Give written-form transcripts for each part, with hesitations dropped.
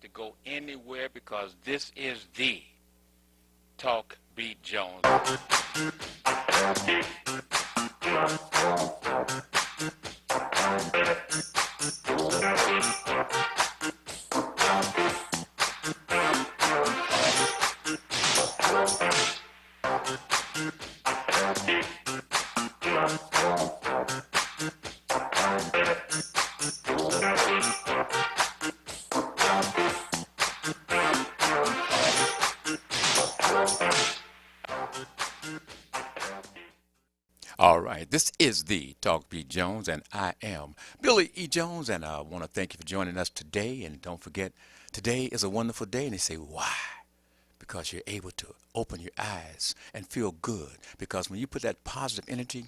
have to go anywhere because this is the Talk Beat Jones. All right, this is the Talk Beat Jones, and I am Billy E. Jones, and I want to thank you for joining us today. And don't forget, today is a wonderful day. And they say, why? Because you're able to open your eyes and feel good. Because when you put that positive energy,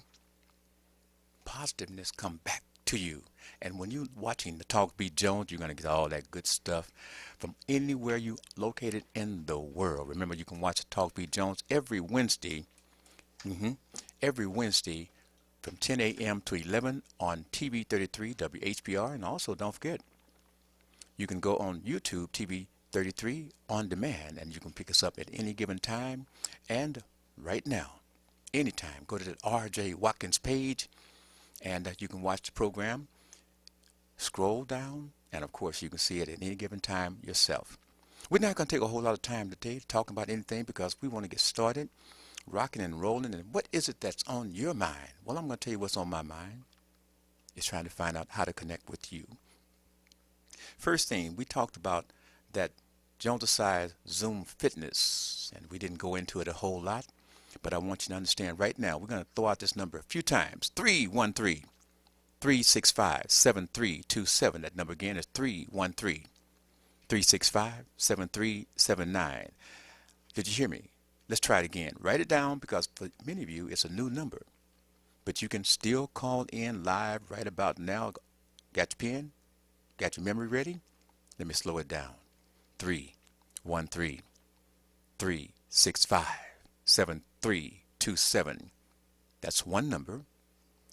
positiveness come back to you. And when you're watching the Talk Beat Jones, you're going to get all that good stuff from anywhere you located in the world. Remember, you can watch the Talk Beat Jones every Wednesday. hmm Every Wednesday from 10 a.m. to 11 on TV 33 WHPR. And also, don't forget, you can go on YouTube TV 33 on demand, and you can pick us up at any given time. And right now, anytime, go to the RJ Watkins page, and you can watch the program. Scroll down, and of course, you can see it at any given time yourself. We're not going to take a whole lot of time today talking about anything because we want to get started, rocking and rolling. And what is it that's on your mind? Well, I'm going to tell you what's on my mind. It's trying to find out how to connect with you. First thing, we talked about that Jones Size Zoom Fitness, and we didn't go into it a whole lot, but I want you to understand right now, we're going to throw out this number a few times. 313-365-7327. That number again is 313-365-7379. Did you hear me? Let's try it again. Write it down because for many of you, it's a new number. But you can still call in live right about now. Got your pen? Got your memory ready? Let me slow it down. 313-365-7327. That's one number.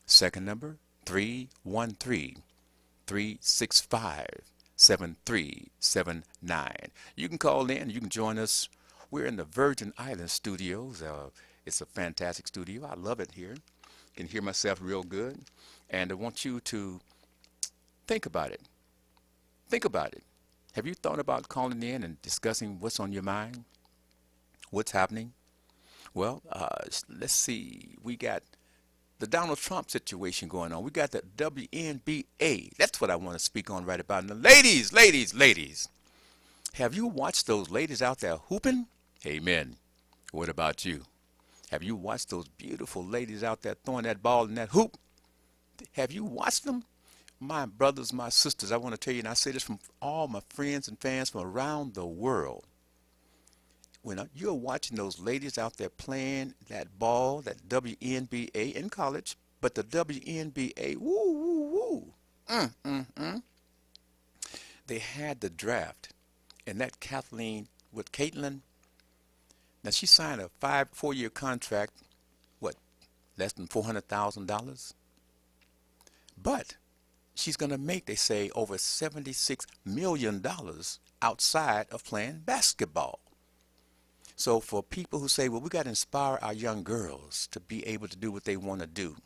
Second number, 313-365-7379. You can call in. You can join us. We're in the Virgin Islands studios. It's a fantastic studio. I love it here. Can hear myself real good. And I want you to think about it. Think about it. Have you thought about calling in and discussing what's on your mind? What's happening? Well, let's see. We got the Donald Trump situation going on. We got the WNBA. That's what I want to speak on right about now. Ladies, ladies, ladies. Have you watched those ladies out there hooping? Amen. What about you? Have you watched those beautiful ladies out there throwing that ball in that hoop? Have you watched them? My brothers, my sisters, I want to tell you, and I say this from all my friends and fans from around the world. When you're watching those ladies out there playing that ball, that WNBA in college, but the WNBA, woo, woo, woo, they had the draft, and that Kathleen with Caitlin, now she signed a 4-year contract, what, less than $400,000? But she's going to make, they say, over $76 million outside of playing basketball. So for people who say, well, we got to inspire our young girls to be able to do what they want to do.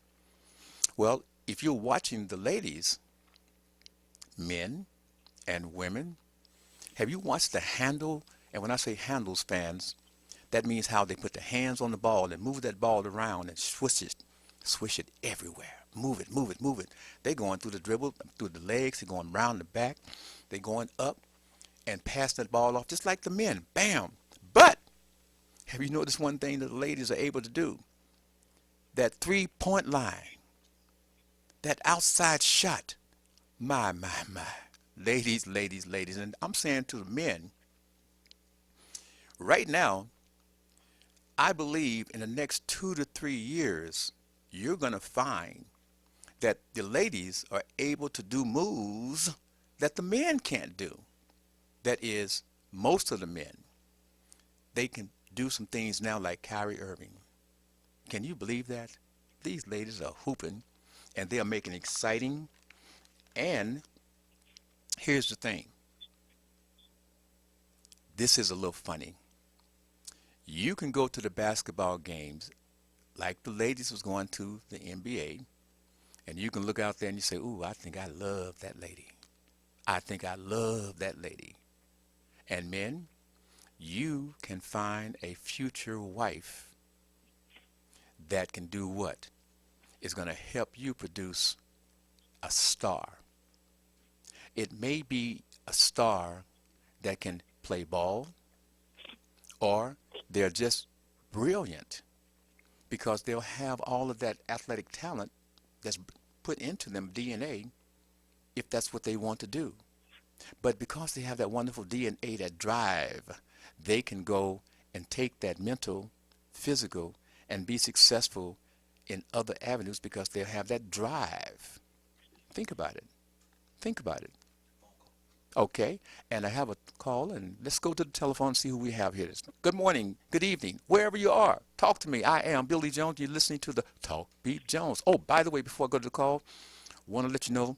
Well, if you're watching the ladies, men and women, have you watched the handle? And when I say handles, fans, that means how they put the hands on the ball and move that ball around and swish it everywhere. Move it, move it, move it. They're going through the dribble, through the legs. They're going round the back. They're going up and pass that ball off just like the men. Bam. But have you noticed one thing that the ladies are able to do? That 3-point line, that outside shot. My, my, my. Ladies, ladies, ladies. And I'm saying to the men, right now, I believe in the next 2 to 3 years, you're going to find that the ladies are able to do moves that the men can't do. That is, most of the men, they can do some things now like Kyrie Irving. Can you believe that? These ladies are hooping, and they are making exciting. And here's the thing. This is a little funny. You can go to the basketball games like the ladies was going to the NBA, and you can look out there and you say, "Ooh, I think I love that lady. I think I love that lady." And men, you can find a future wife that can do what? Is going to help you produce a star. It may be a star that can play ball, or they're just brilliant because they'll have all of that athletic talent that's put into them DNA if that's what they want to do. But because they have that wonderful DNA, that drive, they can go and take that mental, physical, and be successful in other avenues because they have that drive. Think about it. Think about it. Okay, and I have a call, and let's go to the telephone and see who we have here. Good morning, good evening, wherever you are. Talk to me. I am Billy Jones. You're listening to the Talk Beat Jones. Oh, by the way, before I go to the call, want to let you know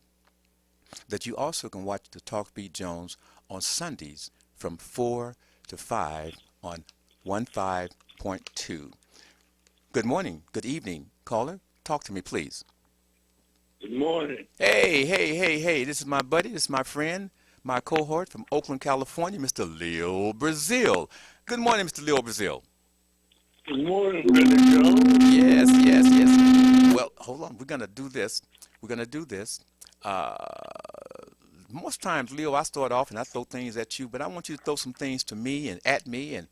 that you also can watch the Talk Beat Jones on Sundays from 4 to 5 on 15.2. Good morning, good evening, caller. Talk to me, please. Good morning. Hey. This is my buddy, this is my friend, my cohort from Oakland, California, Mr. Leo Brazil. Good morning, Mr. Leo Brazil. Good morning, Billy Jones. Yes. Well, hold on. We're going to do this. We're going to do this. Uh, Most times, Leo, I start off and I throw things at you, but I want you to throw some things to me and at me and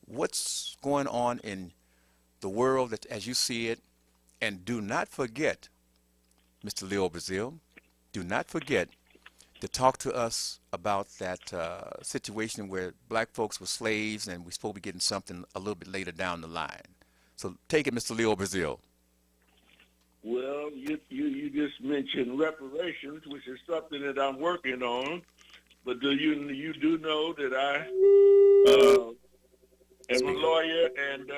what's going on in the world that, as you see it. And do not forget, Mr. Leo Brazil, do not forget to talk to us about that situation where black folks were slaves and we're supposed to be getting something a little bit later down the line. So take it, Mr. Leo Brazil. Well, you just mentioned reparations, which is something that I'm working on. But you do know that I am a Speaker. lawyer and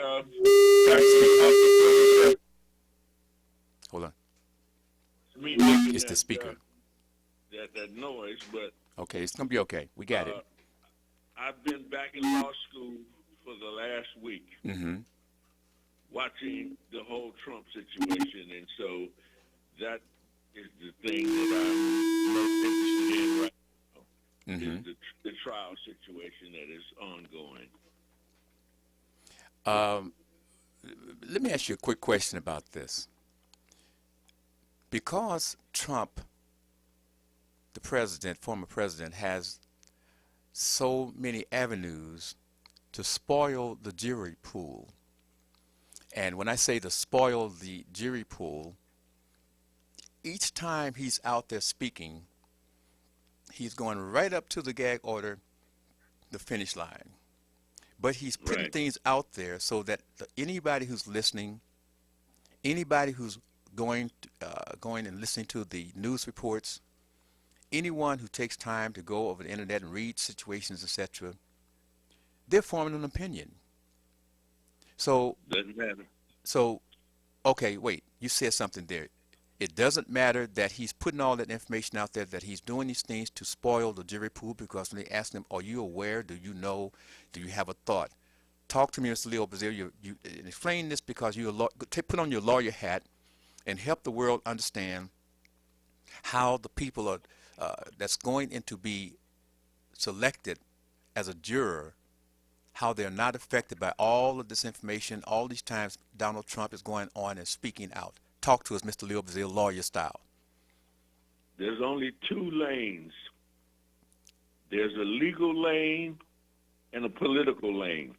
Hold on. me making It's the speaker. that noise. But Okay, it's going to be okay. We got it. I've been back in law school for the last week, Mm-hmm. watching the whole Trump situation, and so that is the thing that I'm most interested in right now, Mm-hmm. is the trial situation that is ongoing. Um, Let me ask you a quick question about this. Because Trump, the president, former president, has so many avenues to spoil the jury pool. And when I say to spoil the jury pool, each time he's out there speaking, he's going right up to the gag order, the finish line. But he's putting Right. things out there so that anybody who's listening, anybody who's going and listening to the news reports, anyone who takes time to go over the internet and read situations, etc., they're forming an opinion. So, Doesn't matter. so, okay, wait, you said something there. It doesn't matter that he's putting all that information out there, that he's doing these things to spoil the jury pool, because when they ask him, are you aware? Do you know? Do you have a thought? Talk to me, Mr. Leo Brazil. You explain this because put on your lawyer hat and help the world understand how the people are that's going in to be selected as a juror, how they're not affected by all of this information. All these times Donald Trump is going on and speaking out. Talk to us, Mr. Leo Brazil, lawyer style. There's only two lanes. There's a legal lane and a political lane.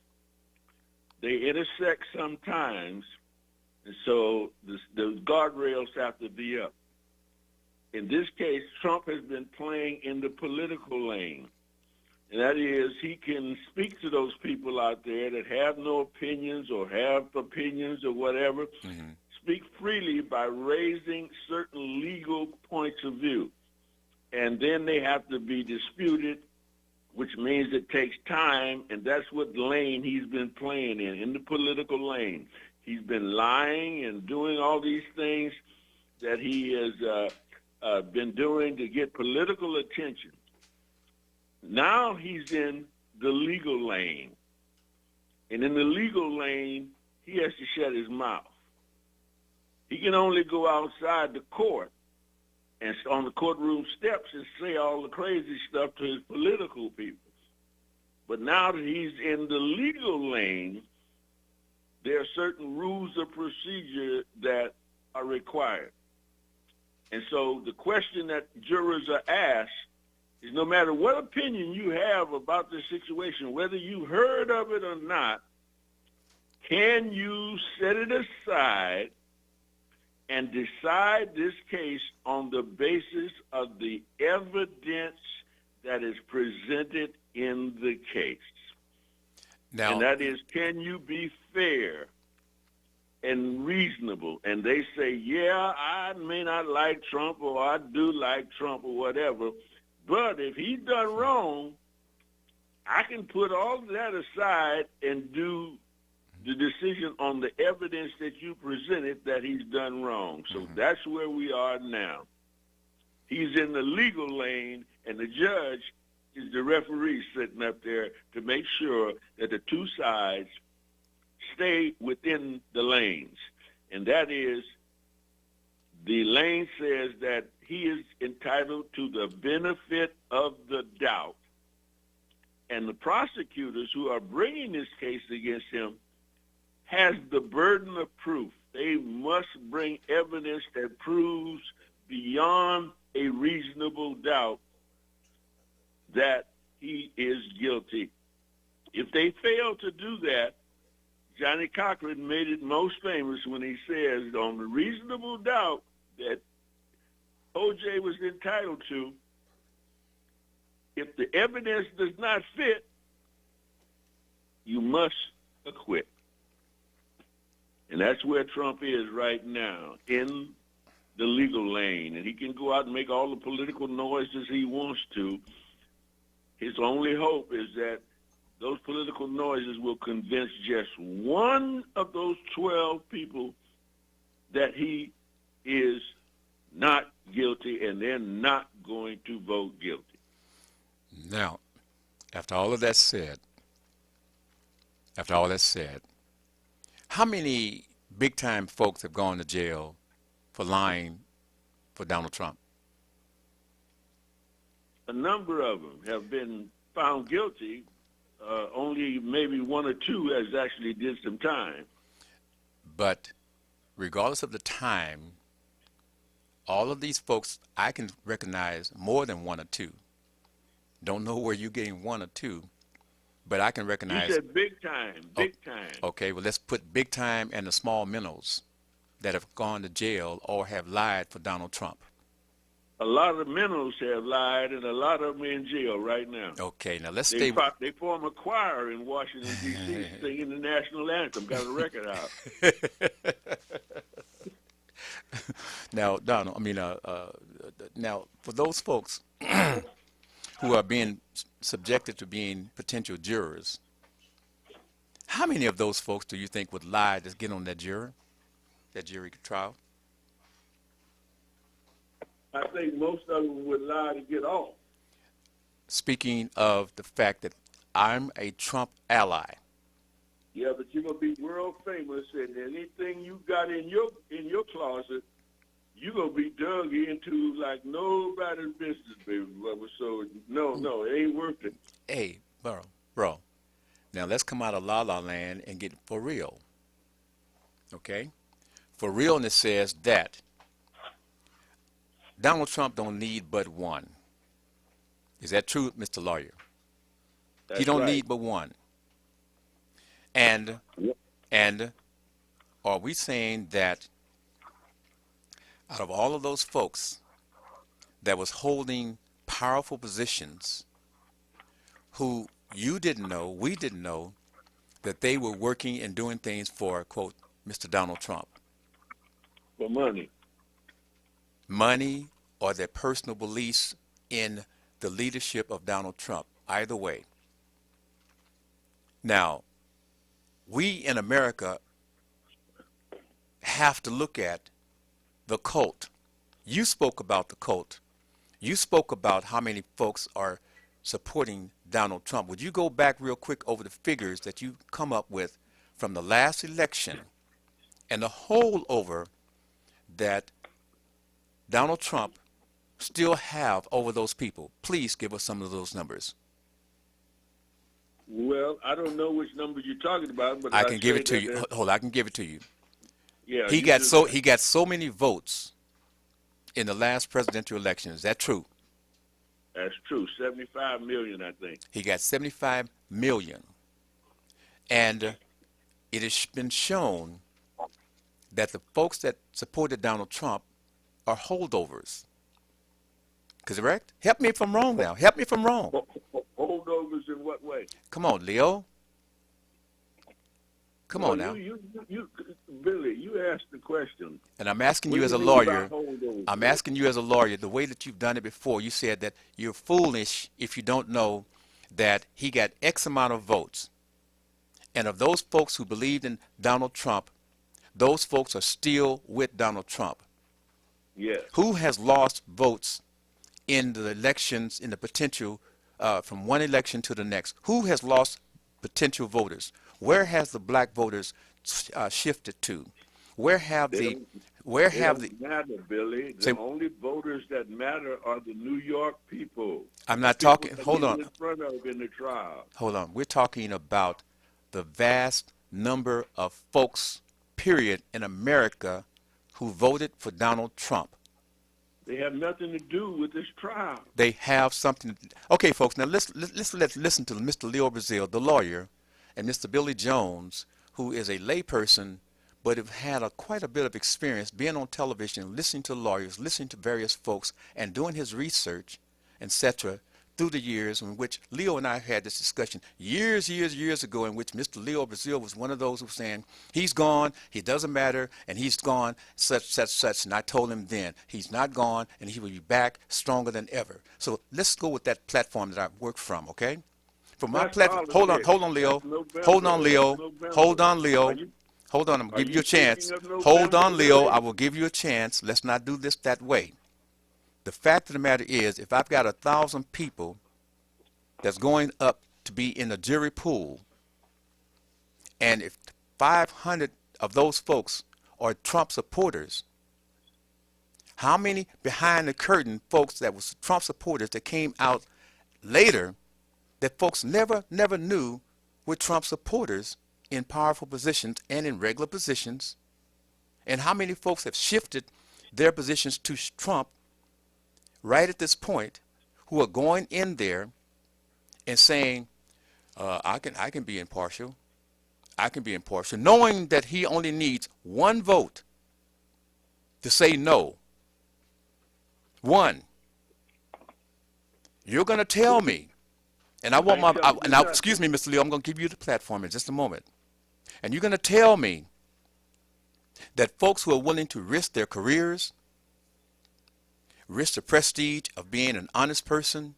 They intersect sometimes, and so the guardrails have to be up. In this case, Trump has been playing in the political lane. And that is, he can speak to those people out there that have no opinions or have opinions or whatever, Mm-hmm. speak freely by raising certain legal points of view. And then they have to be disputed, which means it takes time, and that's what lane he's been playing in the political lane. He's been lying and doing all these things that he has been doing to get political attention. Now he's in the legal lane. And in the legal lane, he has to shut his mouth. He can only go outside the court and on the courtroom steps and say all the crazy stuff to his political people. But now that he's in the legal lane, there are certain rules of procedure that are required. And so the question that jurors are asked is, no matter what opinion you have about the situation, whether you heard of it or not, can you set it aside and decide this case on the basis of the evidence that is presented in the case? Now, and that is, can you be fair and reasonable? And they say, yeah, I may not like Trump, or I do like Trump, or whatever, but if he's done wrong, I can put all of that aside and do the decision on the evidence that you presented that he's done wrong. So that's where we are now. He's in the legal lane, and the judge is the referee sitting up there to make sure that the two sides stay within the lanes. And that is, the lane says that he is entitled to the benefit of the doubt. And the prosecutors who are bringing this case against him has the burden of proof. They must bring evidence that proves beyond a reasonable doubt that he is guilty. If they fail to do that, Johnny Cochran made it most famous when he says, on the reasonable doubt that O.J. was entitled to, if the evidence does not fit, you must acquit. And that's where Trump is right now, in the legal lane. And he can go out and make all the political noises he wants to. His only hope is that those political noises will convince just one of those 12 people that he is not guilty, and they're not going to vote guilty. Now, after all that's said, how many big-time folks have gone to jail for lying for Donald Trump? A number of them have been found guilty. Only maybe one or two has actually did some time. But regardless of the time, all of these folks, I can recognize more than one or two. Don't know where you're getting one or two, but I can recognize. You said big time, big time. Okay, well, let's put big time and the small minnows that have gone to jail or have lied for Donald Trump. A lot of minnows have lied, and a lot of them are in jail right now. Okay, now let's stay. They form a choir in Washington, D.C., singing the national anthem. Got a record out. Now, Donald, now for those folks who are being subjected to being potential jurors, how many of those folks do you think would lie to get on that jury trial? I think most of them would lie to get off. Speaking of the fact that I'm a Trump ally. Yeah, but you're gonna be world famous, and anything you got in your closet, you're gonna be dug into like nobody's business, baby brother. So no, it ain't worth it. Hey, bro. Now let's come out of La La Land and get for real. Okay? For realness says that Donald Trump don't need but one. Is that true, Mr. Lawyer? That's he don't right. need but one. And are we saying that out of all of those folks that was holding powerful positions, who you didn't know, we didn't know, that they were working and doing things for, quote, Mr. Donald Trump? For money. Money or their personal beliefs in the leadership of Donald Trump, either way. Now, we in America have to look at the cult. You spoke about the cult. You spoke about how many folks are supporting Donald Trump. Would you go back real quick over the figures that you come up with from the last election and the holdover that Donald Trump still have over those people? Please give us some of those numbers. Well, I don't know which numbers you're talking about, but I I can give say it to that you. Hold on, I can give it to you. yeah, He you got do so that. he got so many votes in the last presidential election. Is that true? That's true. 75 million, I think. He got 75 million. And it has been shown that the folks that supported Donald Trump are holdovers. Correct? Help me if I'm wrong now. Help me if I'm wrong. Holdovers in what way? Come on, Leo. Come Well, on now. you, Billy, you asked the question. And I'm asking What you do as a mean about lawyer, holdovers? I'm asking you as a lawyer, the way that you've done it before, you said that you're foolish if you don't know that he got X amount of votes. And of those folks who believed in Donald Trump, those folks are still with Donald Trump. Yes. Who has lost votes in the elections, in the potential from one election to the next? Who has lost potential voters? Where has the black voters shifted to? Where have They the don't, where they have the don't matter, Billy. say, The only voters that matter are the New York people. I'm The not people talking, that hold he's on, in front of in the trial. hold on. We're talking about the vast number of folks, period, in America who voted for Donald Trump. They have nothing to do with this trial. They have something. Okay, folks, now let's listen to Mr. Leo Brazil, the lawyer, and Mr. Billy Jones, who is a layperson, but have had quite a bit of experience being on television, listening to lawyers, listening to various folks, and doing his research, etc., through the years in which Leo and I had this discussion years ago, in which Mr. Leo Brazil was one of those who was saying, he's gone, he doesn't matter, and he's gone, such. And I told him then, he's not gone, and he will be back stronger than ever. So let's go with that platform that I work from, okay? From my That's platform, politics. hold on, Leo. That's November. Hold on, Leo. That's November. Hold on, Leo. Are you, Hold on, I'm are gonna give you you a chance. speaking of Hold November, on, Leo. Billy? I will give you a chance. Let's not do this that way. The fact of the matter is, if I've got 1,000 people that's going up to be in the jury pool, and if 500 of those folks are Trump supporters, how many behind the curtain folks that was Trump supporters that came out later that folks never knew were Trump supporters in powerful positions and in regular positions? And how many folks have shifted their positions to Trump right at this point, who are going in there and saying, I can be impartial. I can be impartial, knowing that he only needs one vote to say no. One. You're going to tell me, and I want excuse me, Mr. Leo, I'm going to give you the platform in just a moment. And you're going to tell me that folks who are willing to risk their careers, risk the prestige of being an honest person,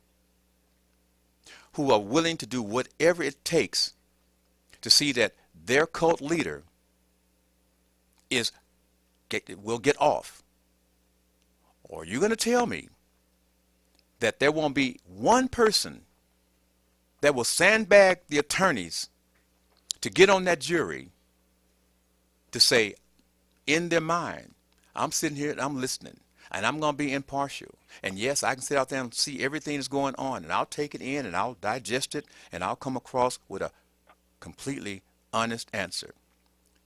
who are willing to do whatever it takes to see that their cult leader will get off. Or you're going to tell me that there won't be one person that will sandbag the attorneys to get on that jury to say, in their mind, I'm sitting here and I'm listening, and I'm going to be impartial. And yes, I can sit out there and see everything that's going on, and I'll take it in, and I'll digest it, and I'll come across with a completely honest answer,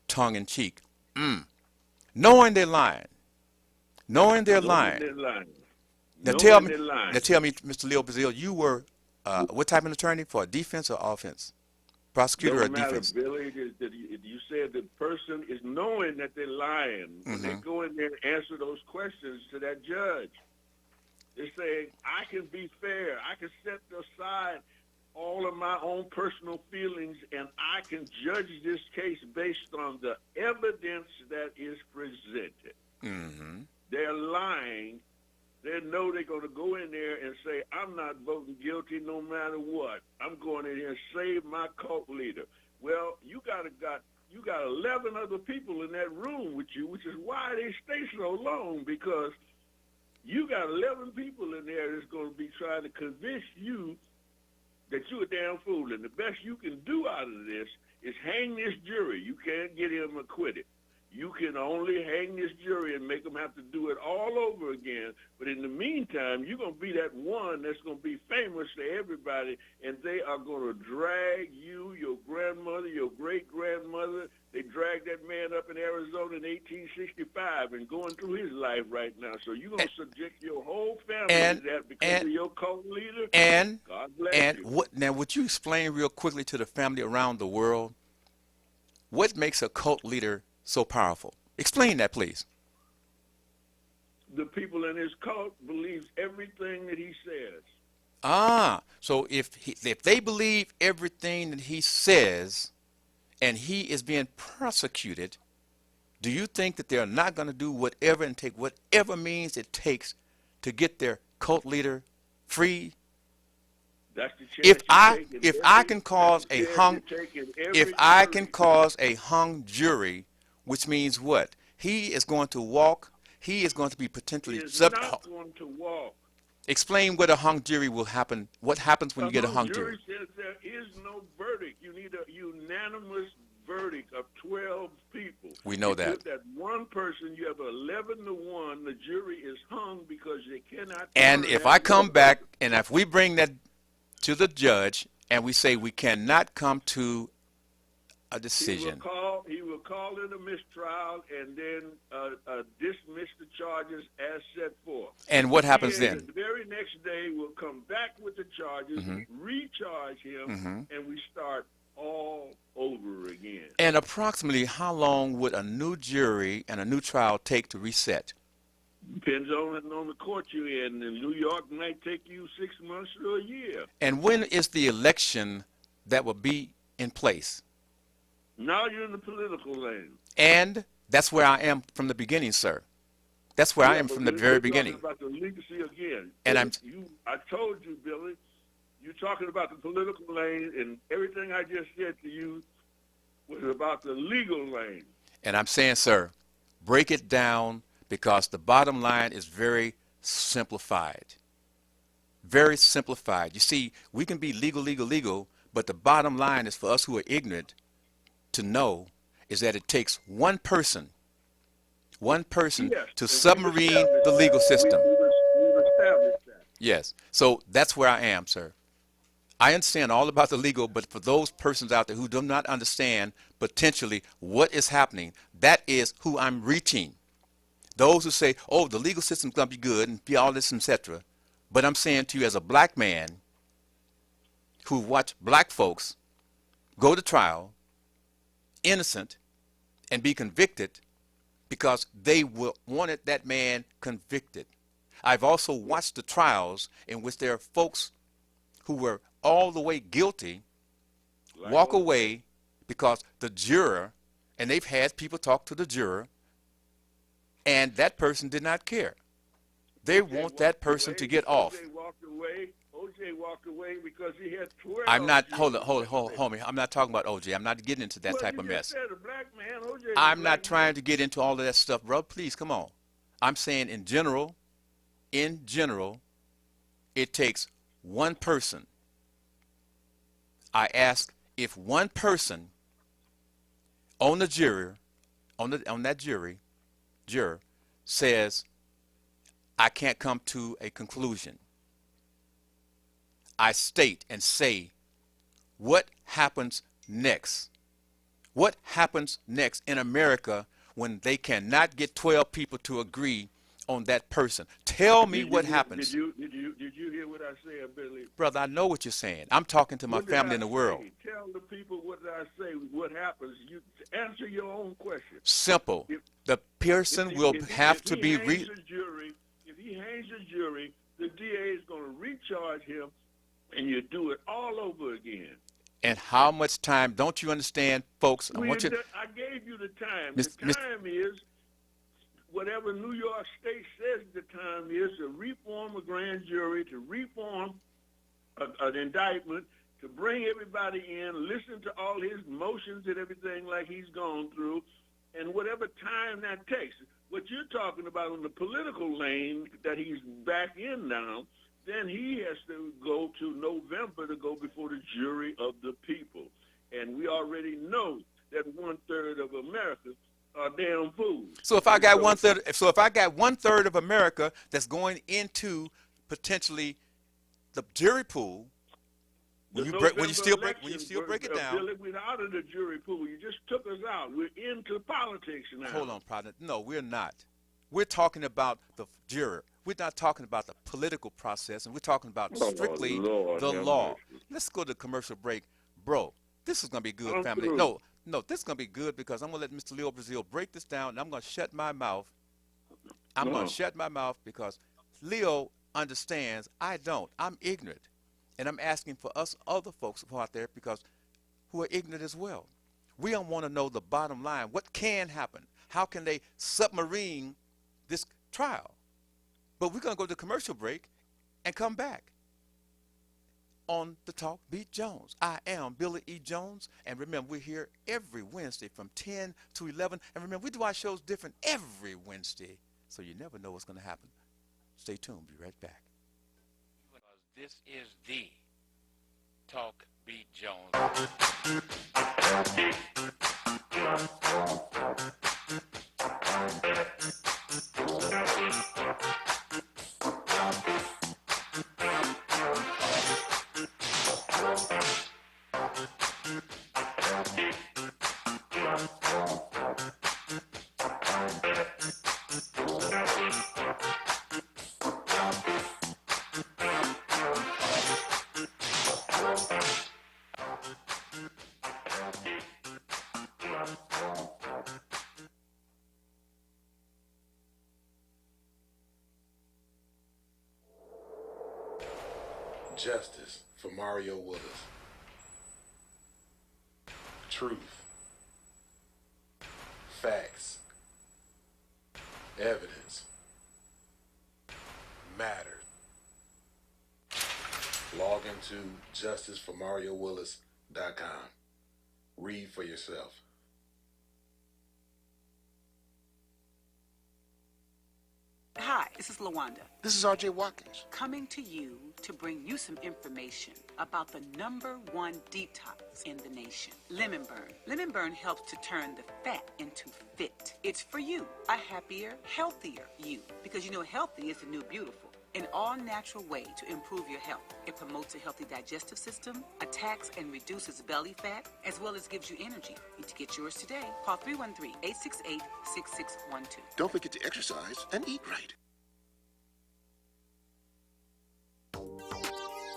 tongue in cheek. Knowing they're lying. Knowing they're lying. Now tell me, Mr. Leo Brazil, you were what type of attorney, for defense or offense? Prosecutor or defense? Billy, you said the person is knowing that they're lying when they go in there and answer those questions to that judge. They're saying, I can be fair. I can set aside all of my own personal feelings, and I can judge this case based on the evidence that is presented. They're lying. They know they're going to go in there and say, I'm not voting guilty no matter what. I'm going in here and save my cult leader. Well, you got 11 other people in that room with you, which is why they stay so long, because you got 11 people in there that's going to be trying to convince you that you're a damn fool, and the best you can do out of this is hang this jury. You can't get him acquitted. You can only hang this jury and make them have to do it all over again. But in the meantime, you're going to be that one that's going to be famous to everybody, and they are going to drag you, your grandmother, your great-grandmother. They dragged that man up in Arizona in 1865 and going through his life right now. So you're going to subject your whole family to that because of your cult leader? God bless you. Now, would you explain real quickly to the family around the world what makes a cult leader so powerful? Explain that, please. The people in his cult believe everything that he says. So if they believe everything that he says and he is being prosecuted, do you think that they're not going to do whatever and take whatever means it takes to get their cult leader free? That's the chance If I can cause a hung jury, which means what? He is going to walk. He is going to be potentially not going to walk. Explain what a hung jury will happen. What happens when you get a hung jury? Says there is no verdict. You need a unanimous verdict of 12 people. We know that. With that one person, you have 11-1. The jury is hung because they cannot. And if I come back and if we bring that to the judge and we say we cannot come to a decision, he will call in a mistrial and then dismiss the charges as set forth. And what happens then? The very next day, we'll come back with the charges, recharge him, and we start all over again. And approximately how long would a new jury and a new trial take to reset? Depends on the court you're in. In New York, it might take you 6 months to a year. And when is the election that will be in place? Now you're in the political lane. And that's where I am from the beginning, sir. That's where I am from the very beginning. About the legacy again. And I told you, Billy, you're talking about the political lane, and everything I just said to you was about the legal lane. And I'm saying, sir, break it down, because the bottom line is very simplified. Very simplified. You see, we can be legal, but the bottom line is for us who are ignorant to know is that it takes one person to submarine the legal system. We've established that. Yes. So that's where I am, sir. I understand all about the legal, but for those persons out there who do not understand potentially what is happening, that is who I'm reaching. Those who say, oh, the legal system's going to be good and be all this, etc. But I'm saying to you as a black man who watched black folks go to trial, innocent, and be convicted because they wanted that man convicted. I've also watched the trials in which there are folks who were all the way guilty walk away because the juror, and they've had people talk to the juror, and that person did not care. They want that person to get off. OJ walked away because he had 12. I'm not, hold me. I'm not talking about OJ. I'm not getting into that type of mess. Said a black man, OJ I'm not trying to get into all of that stuff, bro. Please, come on. I'm saying in general, it takes one person. I ask if one person on the jury, on that juror says, I can't come to a conclusion. I state and say, what happens next? What happens next in America when they cannot get 12 people to agree on that person? Tell me what happens. Did you hear what I said, Billy? Brother, I know what you're saying. I'm talking to my family in the world. Tell the people what I say, what happens. You answer your own question. Simple. The person will have to be... If he hangs the jury, the DA is going to recharge him, and you do it all over again. And how much time? Don't you understand, folks? I gave you the time. The time is whatever New York State says the time is to reform a grand jury, to reform an indictment, to bring everybody in, listen to all his motions and everything like he's gone through, and whatever time that takes. What you're talking about in the political lane that he's back in now, then he has to go to November to go before the jury of the people. And we already know that 1/3 of America are damn fools. So if I got 1/3, so if I got 1/3 of America that's going into potentially the jury pool, when you still break it down. Billy, we're out of the jury pool. You just took us out. We're into politics now. Hold on, partner. No, we're not. We're talking about the juror. We're not talking about the political process, and we're talking about strictly the law. Let's go to commercial break, bro. This is gonna be good, family. No, this is gonna be good because I'm gonna let Mr. Leo Brazil break this down, and I'm gonna shut my mouth. I'm gonna shut my mouth because Leo understands. I don't. I'm ignorant, and I'm asking for us other folks who are out there because who are ignorant as well. We don't want to know the bottom line. What can happen? How can they submarine this trial? But we're gonna go to commercial break and come back on the Talk Beat Jones. I am Billy E. Jones, and remember, we're here every Wednesday from 10 to 11. And remember, we do our shows different every Wednesday, so you never know what's going to happen. Stay tuned. Be right back. This is the Talk Beat Jones. Justice for Mario Willis. Truth. Facts. Evidence. Matter. Log into justiceformariowillis.com. Read for yourself. Hi, this is LaWanda. This is R.J. Watkins. Coming to you to bring you some information about the #1 detox in the nation, Lemon Burn. Lemon Burn helps to turn the fat into fit. It's for you, a happier, healthier you. Because you know healthy is the new beautiful. An all-natural way to improve your health. It promotes a healthy digestive system, attacks and reduces belly fat, as well as gives you energy. Need to get yours today. Call 313-868-6612. Don't forget to exercise and eat right.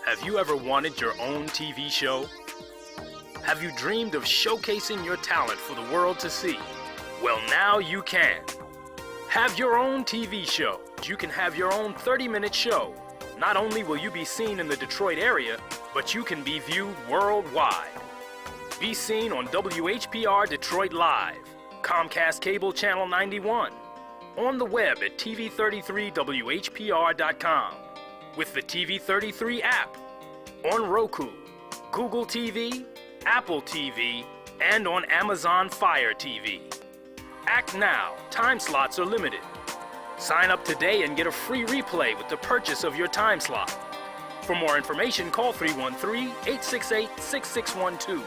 Have you ever wanted your own TV show? Have you dreamed of showcasing your talent for the world to see? Well, now you can. Have your own TV show. You can have your own 30-minute show. Not only will you be seen in the Detroit area, but you can be viewed worldwide. Be seen on WHPR Detroit Live, Comcast Cable Channel 91, on the web at TV33WHPR.com, with the TV33 app, on Roku, Google TV, Apple TV, and on Amazon Fire TV. Act now. Time slots are limited. Sign up today and get a free replay with the purchase of your time slot. For more information, call 313-868-6612.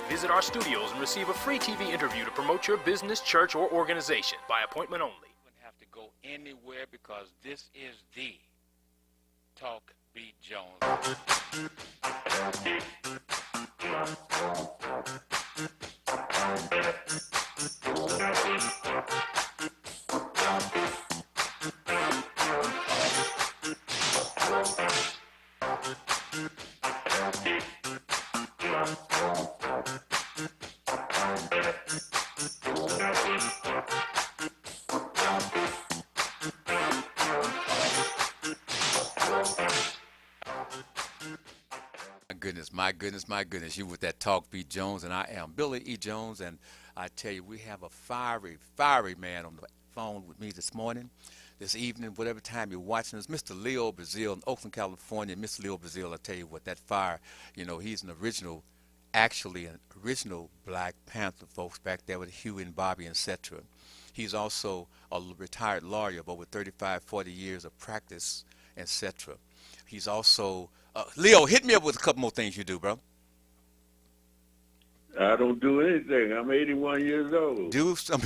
Visit our studios and receive a free TV interview to promote your business, church, or organization by appointment only. You wouldn't have to go anywhere because this is the Talk Beat Jones. My goodness, you with that Talk Beat Jones, and I am Billy E. Jones, and I tell you, we have a fiery man on the phone with me this morning, this evening, whatever time you're watching us, Mr. Leo Brazil in Oakland, California. Mr. Leo Brazil, I tell you what, that fire, he's an original Black Panther, folks, back there with Huey and Bobby, etc. He's also a retired lawyer of over 35, 40 years of practice, etc. He's also Leo. Hit me up with a couple more things you do, bro. I don't do anything. I'm 81 years old. Do some.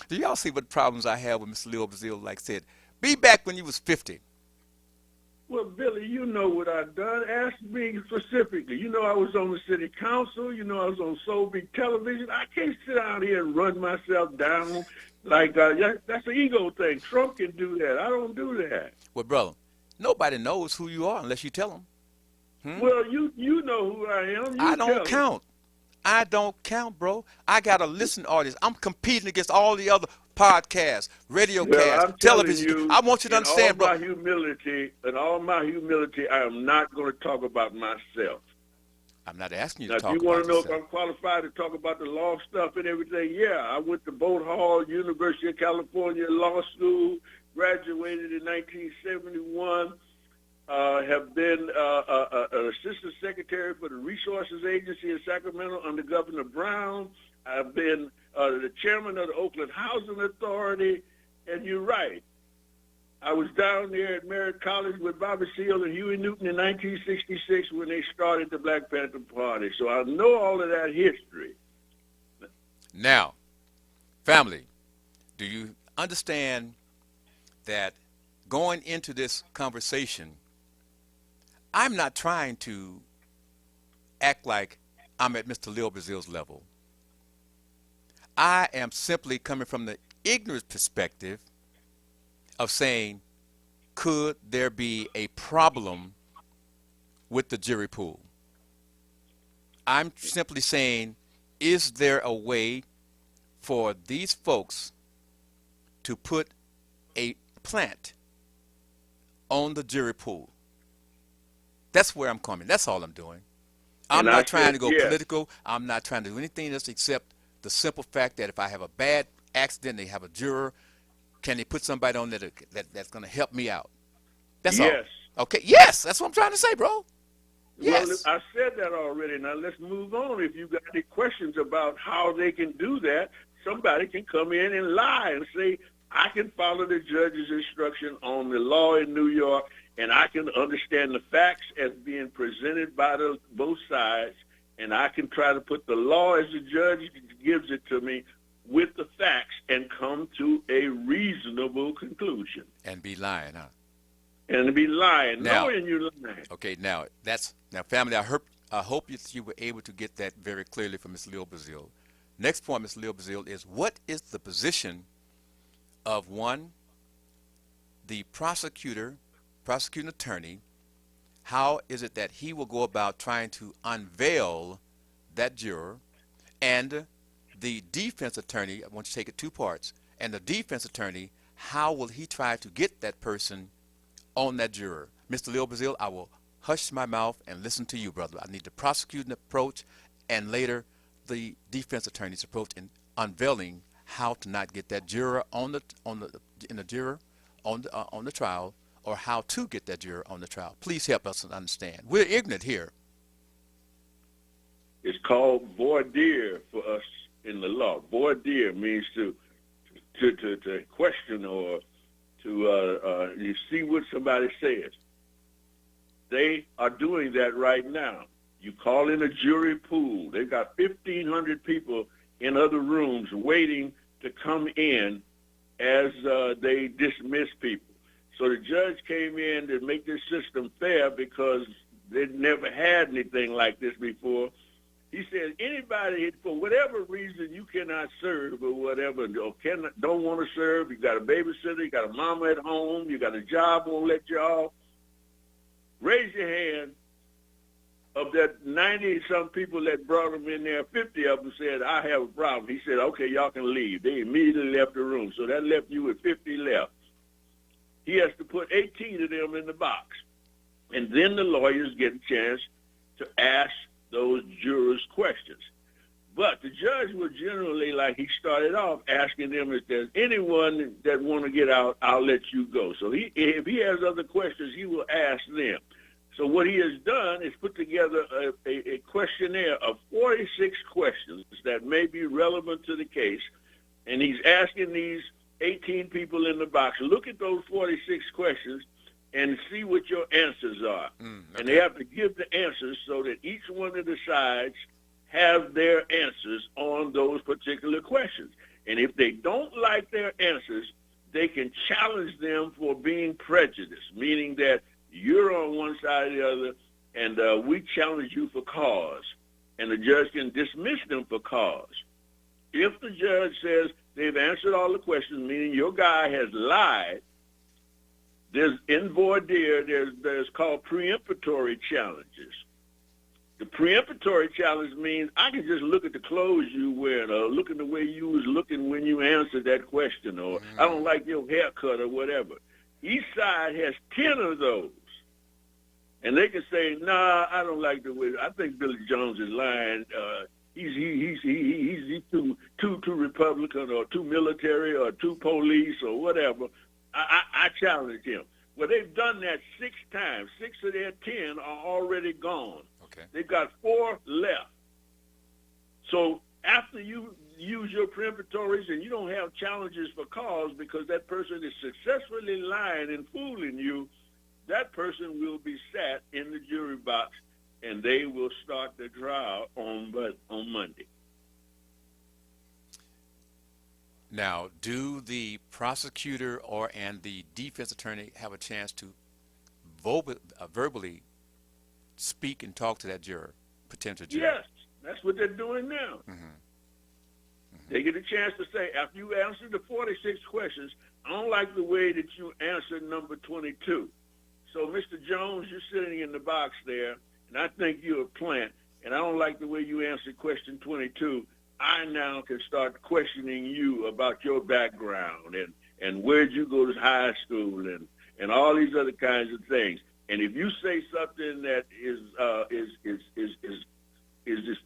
Do y'all see what problems I have with Mr. Leo Brazil? Like I said, be back when you was 50. Well, Billy, you know what I've done. Ask me specifically. You know I was on the city council. You know I was on Soul Beat Television. I can't sit out here and run myself down like that's an ego thing. Trump can do that. I don't do that. Well, brother, nobody knows who you are unless you tell them. Well, you know who I am. You I don't tell 'em. count. I don't count, bro. I got a listen audience. I'm competing against all the other podcasts, radio Well, casts, I'm telling television. you, I want you to understand, bro. In all my humility, I am not going to talk about myself. I'm not asking you Now, to talk if you want about to know if yourself. I'm qualified to talk about the law stuff and everything, yeah, I went to Boat Hall, University of California Law School, graduated in 1971, have been an assistant secretary for the Resources Agency in Sacramento under Governor Brown. I've been the chairman of the Oakland Housing Authority, and you're right. I was down there at Merritt College with Bobby Seale and Huey Newton in 1966 when they started the Black Panther Party. So I know all of that history. Now, family, do you understand that going into this conversation, I'm not trying to act like I'm at Mr. Leo Brazil's level. I am simply coming from the ignorant perspective of saying, could there be a problem with the jury pool? I'm simply saying, is there a way for these folks to put a plant on the jury pool? That's where I'm coming. That's all I'm doing. I'm And I not trying said to go yes. political. I'm not trying to do anything else except the simple fact that if I have a bad accident, they have a juror, can they put somebody on there that's going to help me out? That's Yes. all. Okay. Yes, that's what I'm trying to say, bro. Yes. Well, I said that already. Now let's move on. If you've got any questions about how they can do that, somebody can come in and lie and say, I can follow the judge's instruction on the law in New York, and I can understand the facts as being presented by both sides, and I can try to put the law as the judge gives it to me with the facts and come to a reasonable conclusion. And be lying, huh? And be lying, Now- knowing you're lying. Okay, now family, I hope you were able to get that very clearly from Mr. Leo Brazil. Next point, Mr. Leo Brazil, is what is the position of one, the prosecuting attorney? How is it that he will go about trying to unveil that juror, and the defense attorney? I want you to take it two parts. And the defense attorney, how will he try to get that person on that juror? Mr. Leo Brazil, I will hush my mouth and listen to you, brother. I need the prosecuting approach, and later the defense attorney's approach in unveiling how to not get that juror on the trial, or how to get that juror on the trial. Please help us understand. We're ignorant here. It's called voir dire for us in the law. Voir dire means to question or to you see what somebody says. They are doing that right now. You call in a jury pool. They've got 1,500 people in other rooms waiting to come in as they dismiss people. So the judge came in to make this system fair because they'd never had anything like this before. He said, anybody, for whatever reason you cannot serve or whatever, or don't want to serve, you got a babysitter, you got a mama at home, you got a job, won't let you off, raise your hand. Of that 90-some people that brought him in there, 50 of them said, I have a problem. He said, okay, y'all can leave. They immediately left the room. So that left you with 50 left. He has to put 18 of them in the box. And then the lawyers get a chance to ask those jurors questions. But the judge will generally, like he started off, asking them if there's anyone that want to get out, I'll let you go. So if he has other questions, he will ask them. So what he has done is put together a questionnaire of 46 questions that may be relevant to the case, and he's asking these 18 people in the box, look at those 46 questions and see what your answers are. Okay. And they have to give the answers so that each one of the sides have their answers on those particular questions. And if they don't like their answers, they can challenge them for being prejudiced, meaning that you're on one side or the other, and we challenge you for cause. And the judge can dismiss them for cause. If the judge says they've answered all the questions, meaning your guy has lied, there's in voir dire, there's called preemptory challenges. The preemptory challenge means I can just look at the clothes you wear, or look at the way you was looking when you answered that question, or I don't like your haircut or whatever. Each side has 10 of those. And they can say, nah, I don't like the way, I think Billy Jones is lying. He's too Republican or too military or too police or whatever. I challenge him. Well, they've done that 6 times. 6 of their 10 are already gone. Okay. They've got 4 left. So after you use your preemptories and you don't have challenges for cause because that person is successfully lying and fooling you, that person will be sat in the jury box, and they will start the trial on Monday. Now, do the prosecutor and the defense attorney have a chance to verbally speak and talk to that juror, potential juror? Yes, that's what they're doing now. They get a chance to say, after you answer the 46 questions, I don't like the way that you answered number 22. So, Mr. Jones, you're sitting in the box there, and I think you're a plant, and I don't like the way you answered question 22. I now can start questioning you about your background and where'd you go to high school and all these other kinds of things. And if you say something that is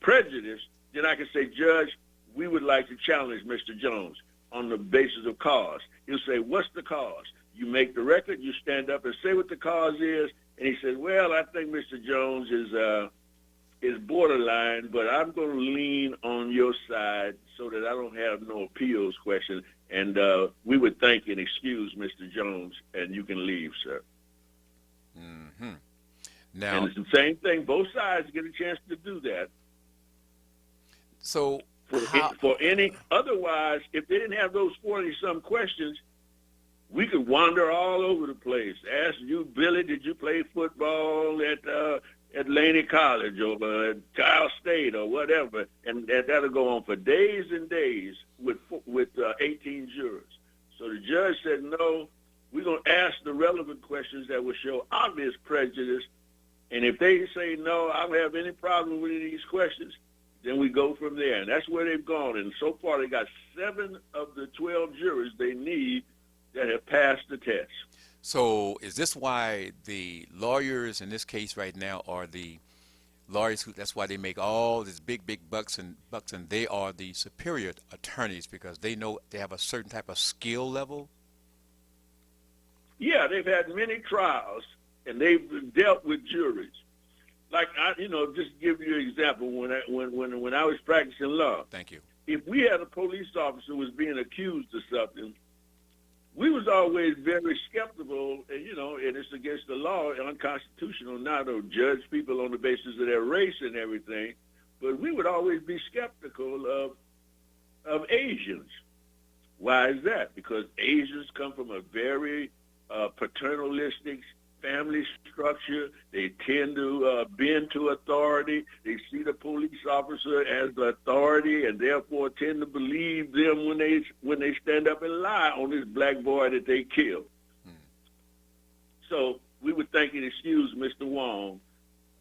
prejudice, then I can say, Judge, we would like to challenge Mr. Jones on the basis of cause. He'll say, what's the cause? You make the record, you stand up and say what the cause is, and he says, well, I think Mr. Jones is borderline, but I'm going to lean on your side so that I don't have no appeals question, and we would thank and excuse Mr. Jones, and you can leave, sir. Now, and it's the same thing. Both sides get a chance to do that. So for any, otherwise, if they didn't have those 40-some questions, we could wander all over the place. Ask you, Billy, did you play football at Laney College or at Cal State or whatever? And that'll go on for days and days with 18 jurors. So the judge said, no, we're going to ask the relevant questions that will show obvious prejudice. And if they say, no, I don't have any problem with any of these questions, then we go from there. And that's where they've gone. And so far they got 7 of the 12 jurors they need that have passed the test. So is this why the lawyers in this case right now are the lawyers who, that's why they make all these big bucks and they are the superior attorneys because they know they have a certain type of skill level? Yeah, they've had many trials and they've dealt with juries. Like just give you an example. When I was practicing law, Thank you. If we had a police officer who was being accused of something, we was always very skeptical, and it's against the law and unconstitutional now to judge people on the basis of their race and everything. But we would always be skeptical of Asians. Why is that? Because Asians come from a very paternalistic family structure. They tend to bend to authority. They see the police officer as the authority and therefore tend to believe them when they stand up and lie on this black boy that they killed. So we would thank and excuse Mr. Wong,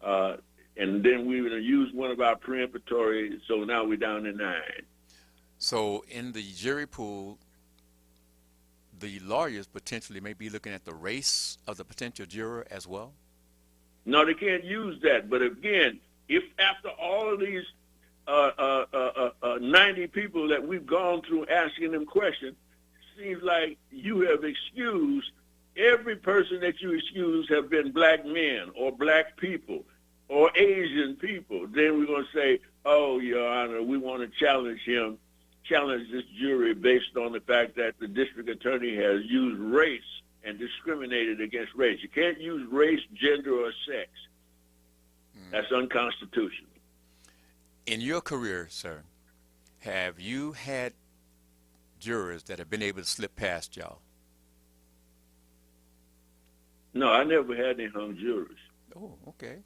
and then we would use one of our preemptory, so now we're down to 9. So in the jury pool, the lawyers potentially may be looking at the race of the potential juror as well? No, they can't use that. But again, if after all of these 90 people that we've gone through asking them questions, it seems like you have excused, every person that you excuse have been black men or black people or Asian people, then we're going to say, oh, Your Honor, we want to challenge this jury based on the fact that the district attorney has used race and discriminated against race. You can't use race, gender, or sex. That's unconstitutional. In your career, sir, have you had jurors that have been able to slip past y'all? No, I never had any hung jurors. Oh, okay.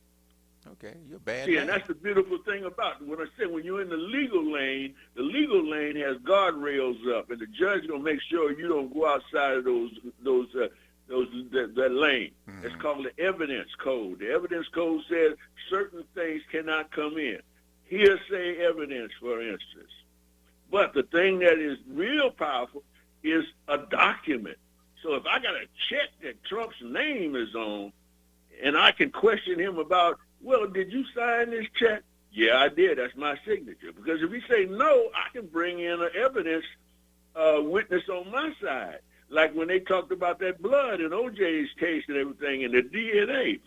Okay, you're a bad See, man. and that's the beautiful thing about it. When I said when you're in the legal lane has guardrails up, and the judge gonna make sure you don't go outside of that lane. It's called the evidence code. The evidence code says certain things cannot come in. Hearsay evidence, for instance. But the thing that is real powerful is a document. So if I got a check that Trump's name is on, and I can question him about, well, did you sign this check? Yeah, I did. That's my signature. Because if he say no, I can bring in an evidence witness on my side. Like when they talked about that blood in O.J.'s case and everything, and the DNA.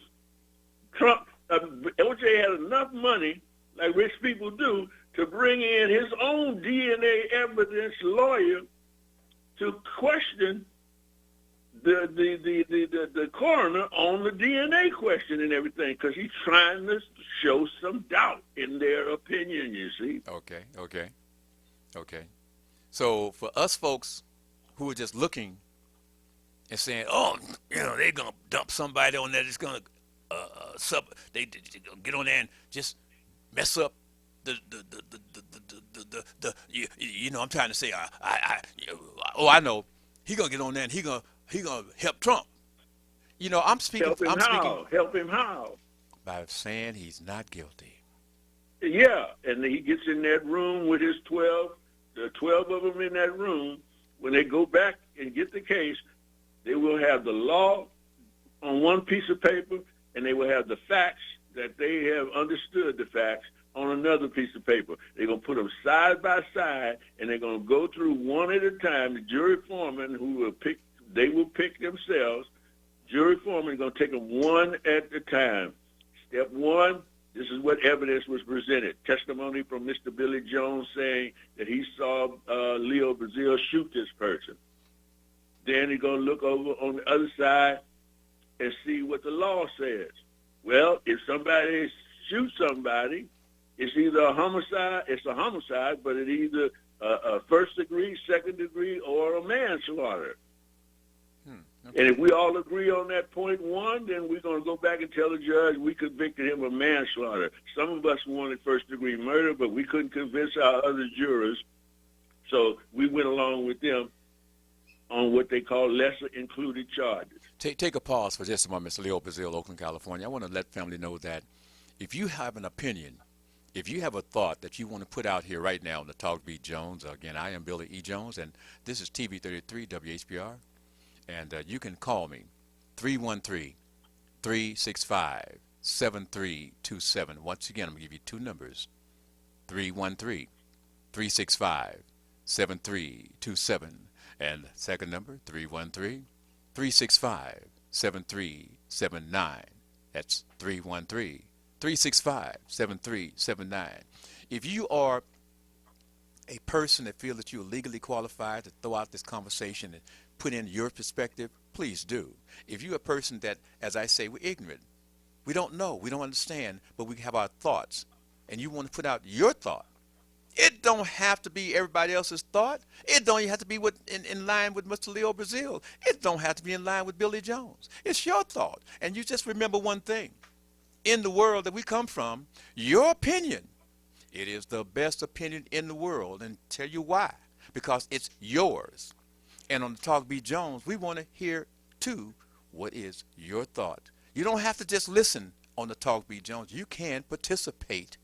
O.J. had enough money, like rich people do, to bring in his own DNA evidence lawyer to question the coroner on the DNA question and everything, because he's trying to show some doubt in their opinion, you see. Okay. So for us folks who are just looking and saying, oh, they're going to dump somebody on there that's going to they get on there and just mess up I'm trying to say, I know. He going to get on there and he going to help Trump. I'm speaking. Help him how? By saying he's not guilty. Yeah, and he gets in that room with his 12, the 12 of them in that room. When they go back and get the case, they will have the law on one piece of paper, and they will have the facts that they have understood the facts on another piece of paper. They're going to put them side by side, and they're going to go through one at a time. The jury foreman they will pick themselves. Jury foreman is going to take them one at a time. Step one, this is what evidence was presented. Testimony from Mr. Billy Jones saying that he saw Leo Brazil shoot this person. Then he's going to look over on the other side and see what the law says. Well, if somebody shoots somebody, it's either a homicide, but it's either a first degree, second degree, or a manslaughter. Okay. And if we all agree on that point one, then we're going to go back and tell the judge we convicted him of manslaughter. Some of us wanted first-degree murder, but we couldn't convince our other jurors, so we went along with them on what they call lesser included charges. Take a pause for just a moment, Mr. Leo Brazil, Oakland, California. I want to let family know that if you have an opinion, if you have a thought that you want to put out here right now on the Talk Beat Jones, again, I am Billy E. Jones, and this is TV33 WHBR. And you can call me, 313-365-7327. Once again, I'm going to give you two numbers, 313-365-7327. And second number, 313-365-7379. That's 313-365-7379. If you are a person that feels that you're legally qualified to throw out this conversation and put in your perspective, please do. If you're a person that, as I say, we're ignorant, we don't know, we don't understand, but we have our thoughts, and you want to put out your thought, it don't have to be everybody else's thought. It don't even have to be in line with Mr. Leo Brazil. It don't have to be in line with Billy Jones. It's your thought. And you just remember one thing. In the world that we come from, your opinion, it is the best opinion in the world, and tell you why. Because it's yours. And on the Talk Beat Jones, we want to hear, too, what is your thought. You don't have to just listen on the Talk Beat Jones. You can participate.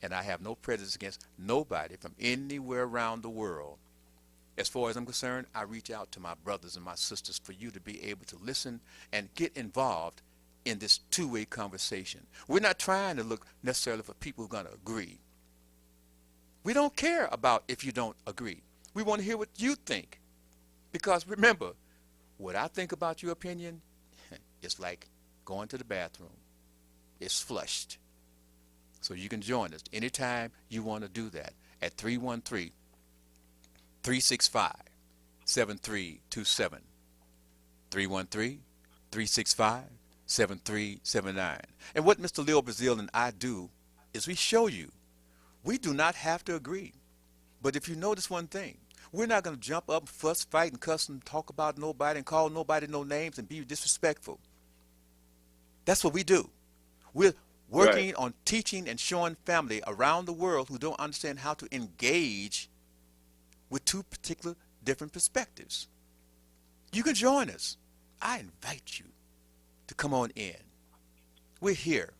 And I have no prejudice against nobody from anywhere around the world. As far as I'm concerned, I reach out to my brothers and my sisters for you to be able to listen and get involved in this two-way conversation. We're not trying to look necessarily for people who are going to agree. We don't care about if you don't agree. We want to hear what you think. Because remember, what I think about your opinion, it's like going to the bathroom. It's flushed. So you can join us anytime you want to do that at 313-365-7327. 313-365-7379. And what Mr. Leo Brazil and I do is we show you we do not have to agree. But if you notice one thing, we're not going to jump up, fuss, fight, and cuss and talk about nobody and call nobody no names and be disrespectful. That's what we do. We're working on teaching and showing family around the world who don't understand how to engage with two particular different perspectives. You can join us. I invite you to come on in. We're here.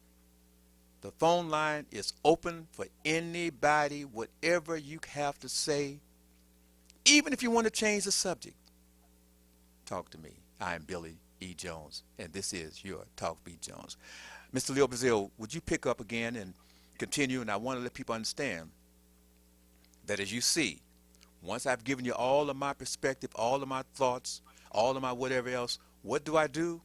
The phone line is open for anybody, whatever you have to say. Even if you want to change the subject, talk to me. I am Billy E. Jones, and this is your Talk B. Jones. Mr. Leo Brazil, would you pick up again and continue? And I want to let people understand that, as you see, once I've given you all of my perspective, all of my thoughts, all of my whatever else, what do?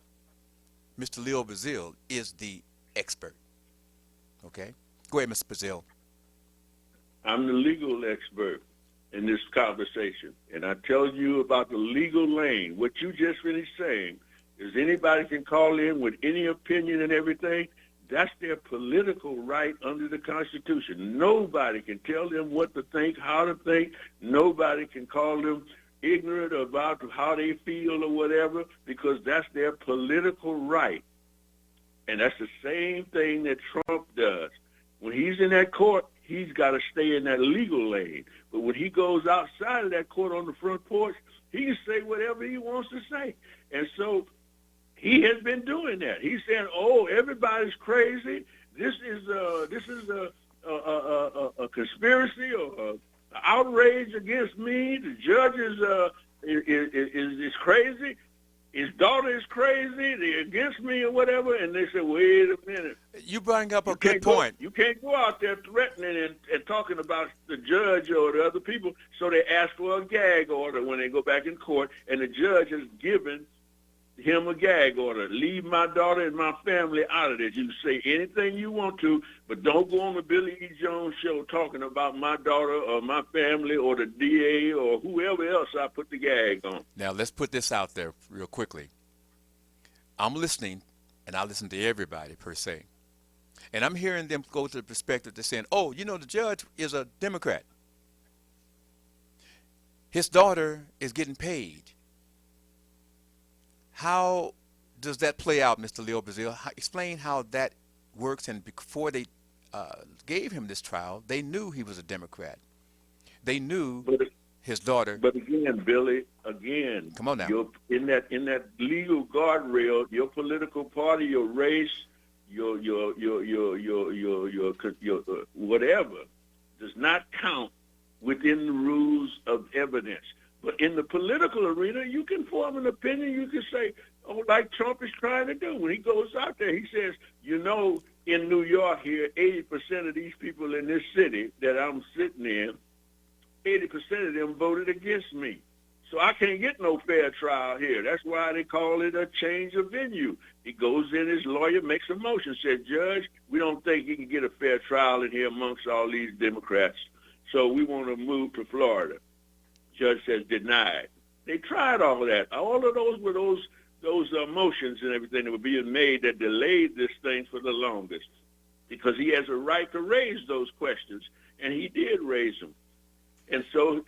Mr. Leo Brazil is the expert. Okay? Go ahead, Mr. Brazil. I'm the legal expert in this conversation, and I tell you about the legal lane. What you just finished saying is anybody can call in with any opinion and everything. That's their political right under the Constitution. Nobody can tell them what to think, how to think. Nobody can call them ignorant about how they feel or whatever, because that's their political right. And that's the same thing that Trump does. When he's in that court, he's got to stay in that legal lane. But when he goes outside of that court on the front porch, he can say whatever he wants to say. And so he has been doing that. He's saying, "Oh, everybody's crazy. This is a conspiracy or an outrage against me. The judge is crazy. His daughter is crazy. They're against me or whatever." And they say, "Wait a minute. You bring up a good point. You can't go out there threatening and talking about the judge or the other people." So they ask for a gag order when they go back in court, and the judge has given him a gag order. Leave my daughter and my family out of this. You can say anything you want to, but don't go on the Billy E. Jones show talking about my daughter or my family or the DA or whoever else I put the gag on. Now, let's put this out there real quickly. I'm listening, and I listen to everybody per se. And I'm hearing them go to the perspective, they're saying, "Oh, you know, the judge is a Democrat. His daughter is getting paid." How does that play out, Mr. Leo Brazil? Explain how that works. And before they gave him this trial, they knew he was a Democrat. They knew his daughter. But again, Billy, come on now. You're in that legal guardrail, your political party, your race, your whatever does not count within the rules of evidence. But in the political arena, you can form an opinion. You can say, "Oh, like Trump is trying to do." When he goes out there, he says, "You know, in New York here, 80% of these people in this city that I'm sitting in, 80% of them voted against me. So I can't get no fair trial here. That's why they call it a change of venue." He goes in, his lawyer makes a motion, said, "Judge, we don't think he can get a fair trial in here amongst all these Democrats. So we want to move to Florida." Judge says denied. They tried all of that. All of those were those motions and everything that were being made that delayed this thing for the longest, because he has a right to raise those questions, and he did raise them. And so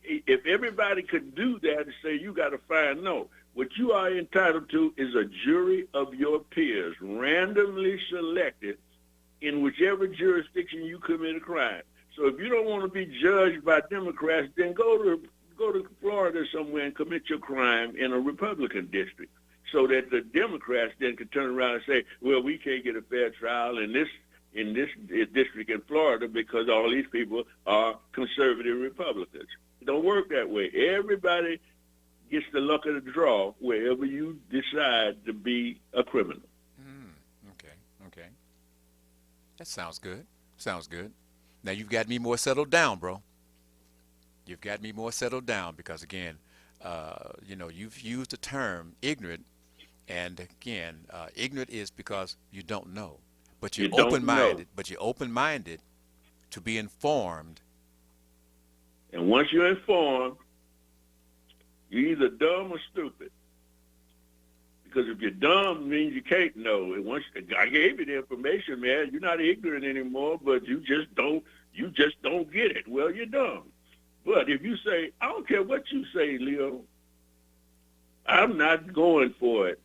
if everybody could do that and say, "You got to find," no. What you are entitled to is a jury of your peers, randomly selected in whichever jurisdiction you commit a crime. So if you don't want to be judged by Democrats, then go to Florida somewhere and commit your crime in a Republican district, so that the Democrats then can turn around and say, "Well, we can't get a fair trial in this district in Florida because all these people are conservative Republicans." It don't work that way. Everybody gets the luck of the draw wherever you decide to be a criminal. Okay. That sounds good. Now you've got me more settled down, bro. You've got me more settled down because, again, you've used the term ignorant, and again, ignorant is because you don't know, but you're open-minded. But you're open-minded to be informed. And once you're informed, you're either dumb or stupid. Because if you're dumb, it means you can't know. And once I gave you the information, man, you're not ignorant anymore, but you just don't get it. Well, you're dumb. But if you say, I don't care what you say, Leo, I'm not going for it.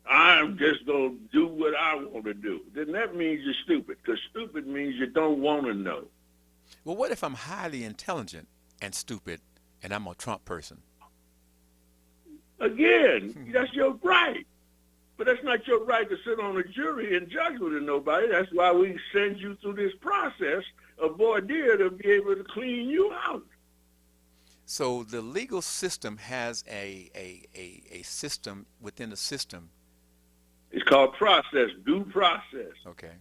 I'm just going to do what I want to do. Then that means you're stupid, because stupid means you don't want to know. Well, what if I'm highly intelligent and stupid and I'm a Trump person? Again, that's your right. But that's not your right to sit on a jury and judgment to nobody. That's why we send you through this process of voir dire to be able to clean you out. So the legal system has a system within the system. It's called process, due process. Okay.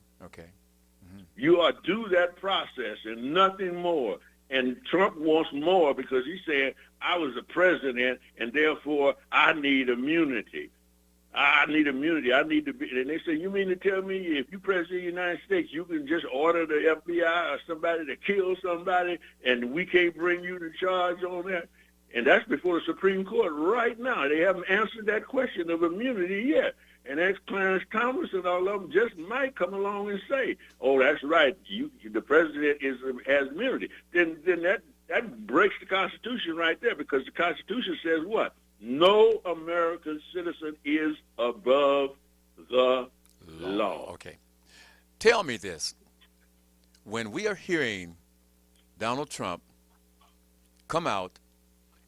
You are due that process and nothing more. And Trump wants more because he's saying, I was the president and therefore I need immunity. I need immunity. I need to be. And they say, you mean to tell me if you president of the United States, you can just order the FBI or somebody to kill somebody and we can't bring you to charge on that? And that's before the Supreme Court right now. They haven't answered that question of immunity yet. And that's Clarence Thomas and all of them just might come along and say, oh, that's right, the president has immunity. Then that breaks the Constitution right there, because the Constitution says what? No American citizen is above the law. Okay. Tell me this. When we are hearing Donald Trump come out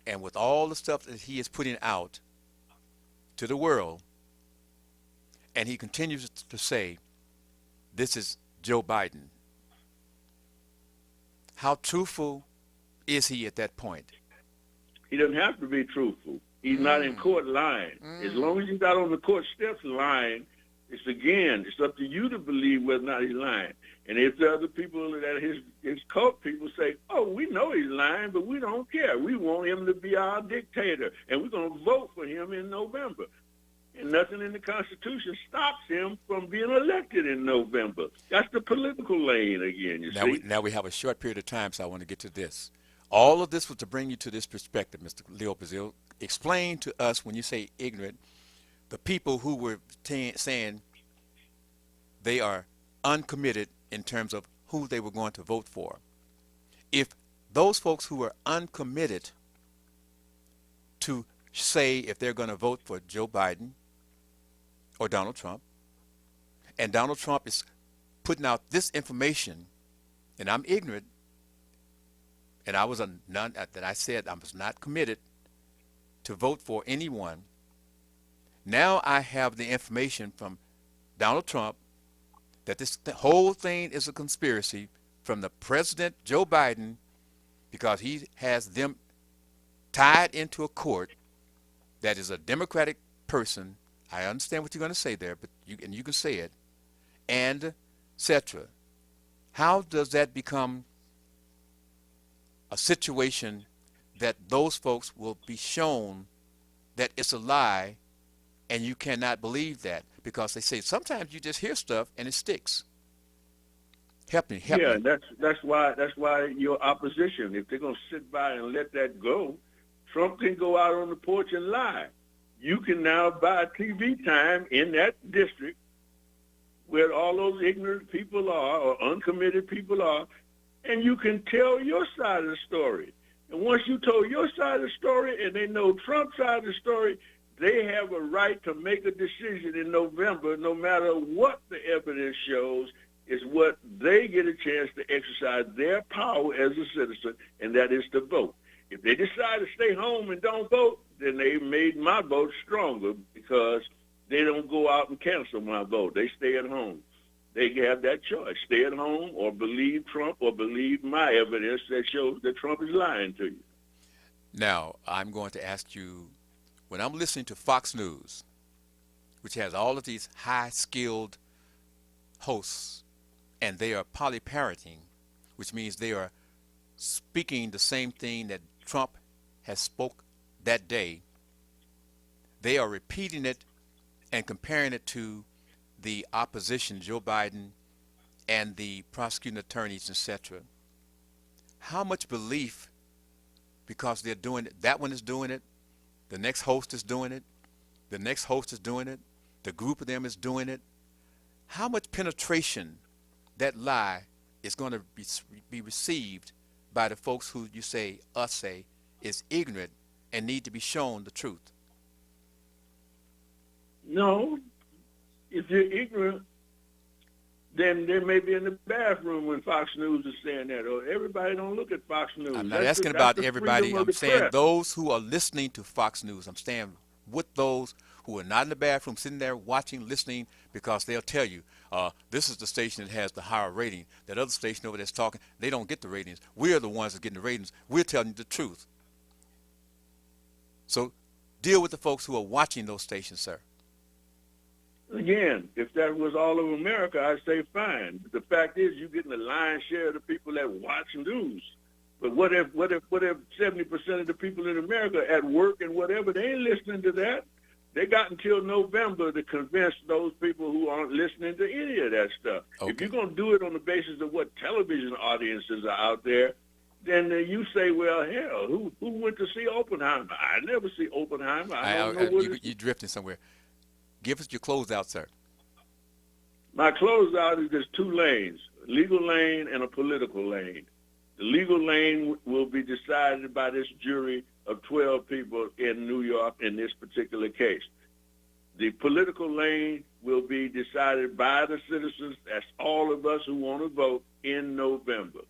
and with all the stuff that he is putting out to the world, and he continues to say, this is Joe Biden. How truthful is he at that point? He doesn't have to be truthful. He's not in court lying. As long as he's not on the court steps lying, it's up to you to believe whether or not he's lying. And if the other people that his cult people say, oh, we know he's lying, but we don't care. We want him to be our dictator, and we're going to vote for him in November. And nothing in the Constitution stops him from being elected in November. That's the political lane again, you see. Now we have a short period of time, so I want to get to this. All of this was to bring you to this perspective, Mr. Leo Brazil. Explain to us, when you say ignorant, the people who were saying they are uncommitted in terms of who they were going to vote for. If those folks who are uncommitted to say if they're going to vote for Joe Biden or Donald Trump, and Donald Trump is putting out this information, and I'm ignorant, and I was I said I was not committed to vote for anyone. Now I have the information from Donald Trump that this whole thing is a conspiracy from the president, Joe Biden, because he has them tied into a court that is a Democratic person. I understand what you're going to say there, but you can say it, and etc. How does that become a situation that those folks will be shown that it's a lie, and you cannot believe that? Because they say sometimes you just hear stuff and it sticks. Help me. Yeah, that's why your opposition, if they're going to sit by and let that go, Trump can go out on the porch and lie. You can now buy TV time in that district where all those ignorant people are or uncommitted people are, and you can tell your side of the story. And once you told your side of the story and they know Trump's side of the story, they have a right to make a decision in November, no matter what the evidence shows, is what they get a chance to exercise their power as a citizen, and that is to vote. If they decide to stay home and don't vote, then they made my vote stronger because they don't go out and cancel my vote. They stay at home. They have that choice, stay at home or believe Trump or believe my evidence that shows that Trump is lying to you. Now, I'm going to ask you, when I'm listening to Fox News, which has all of these high-skilled hosts, and they are polyparroting, which means they are speaking the same thing that Trump has spoke that day, they are repeating it and comparing it to the opposition, Joe Biden, and the prosecuting attorneys, etc. How much belief, because they're doing it, that one is doing it, the next host is doing it, The next host is doing it. The group of them is doing it. How much penetration that lie is going to be received by the folks who you say, us say, is ignorant and need to be shown the truth? No, if you're ignorant, then they may be in the bathroom when Fox News is saying that, or everybody don't look at Fox News. I'm not That's asking the about freedom everybody. of I'm the saying press. those who are listening to Fox News. I'm staying with those who are not in the bathroom, sitting there watching, listening, because they'll tell you, this is the station that has the higher rating. That other station over there's talking, they don't get the ratings. We're the ones that are getting the ratings. We're telling you the truth. So deal with the folks who are watching those stations, sir. Again, if that was all of America, I'd say fine. But the fact is, you're getting the lion's share of the people that watch news. But what if 70% of the people in America at work and whatever, they ain't listening to that? They got until November to convince those people who aren't listening to any of that stuff. Okay. If you're going to do it on the basis of what television audiences are out there, then you say, well, hell, who went to see Oppenheimer? I never see Oppenheimer. I don't know what you're drifting somewhere. Give us your closeout, sir. My closeout is there's two lanes, a legal lane and a political lane. The legal lane will be decided by this jury of 12 people in New York in this particular case. The political lane will be decided by the citizens, that's all of us who want to vote, in November.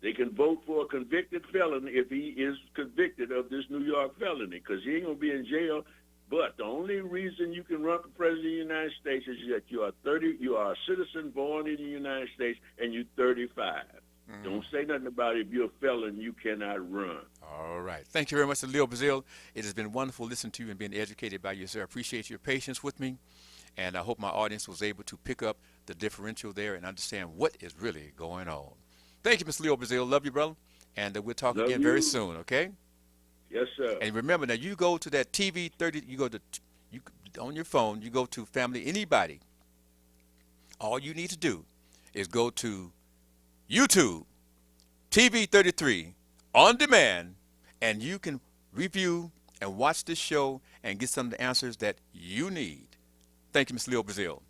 They can vote for a convicted felon if he is convicted of this New York felony, because he ain't going to be in jail. But the only reason you can run for president of the United States is that you are a citizen born in the United States and you're 35. Don't say nothing about it. If you're a felon, you cannot run. All right. Thank you very much, Leo Brazil. It has been wonderful listening to you and being educated by you, sir. I appreciate your patience with me, and I hope my audience was able to pick up the differential there and understand what is really going on. Thank you, Mr. Leo Brazil. Love you, brother, and we'll talk Love again you. very soon, okay? Yes, sir. And remember, now you go to that TV 30, you on your phone, you go to Family Anybody. All you need to do is go to YouTube, TV 33, on demand, and you can review and watch this show and get some of the answers that you need. Thank you, Mr. Leo Brazil.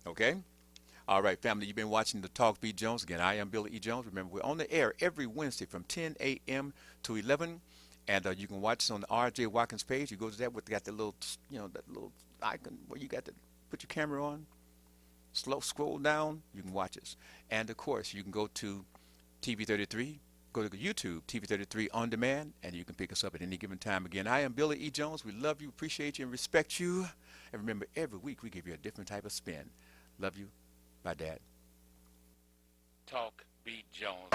Okay? All right, family, you've been watching the Talk B. Jones. Again, I am Billy E. Jones. Remember, we're on the air every Wednesday from 10 a.m. to 11, and you can watch us on the R.J. Watkins page. You go to that, got the little, that little icon where you got to put your camera on. Scroll down, you can watch us. And, of course, you can go to TV 33, go to YouTube, TV 33 on demand, and you can pick us up at any given time. Again, I am Billy E. Jones. We love you, appreciate you, and respect you. And remember, every week we give you a different type of spin. Love you. Bye, Dad. Talk B. Jones.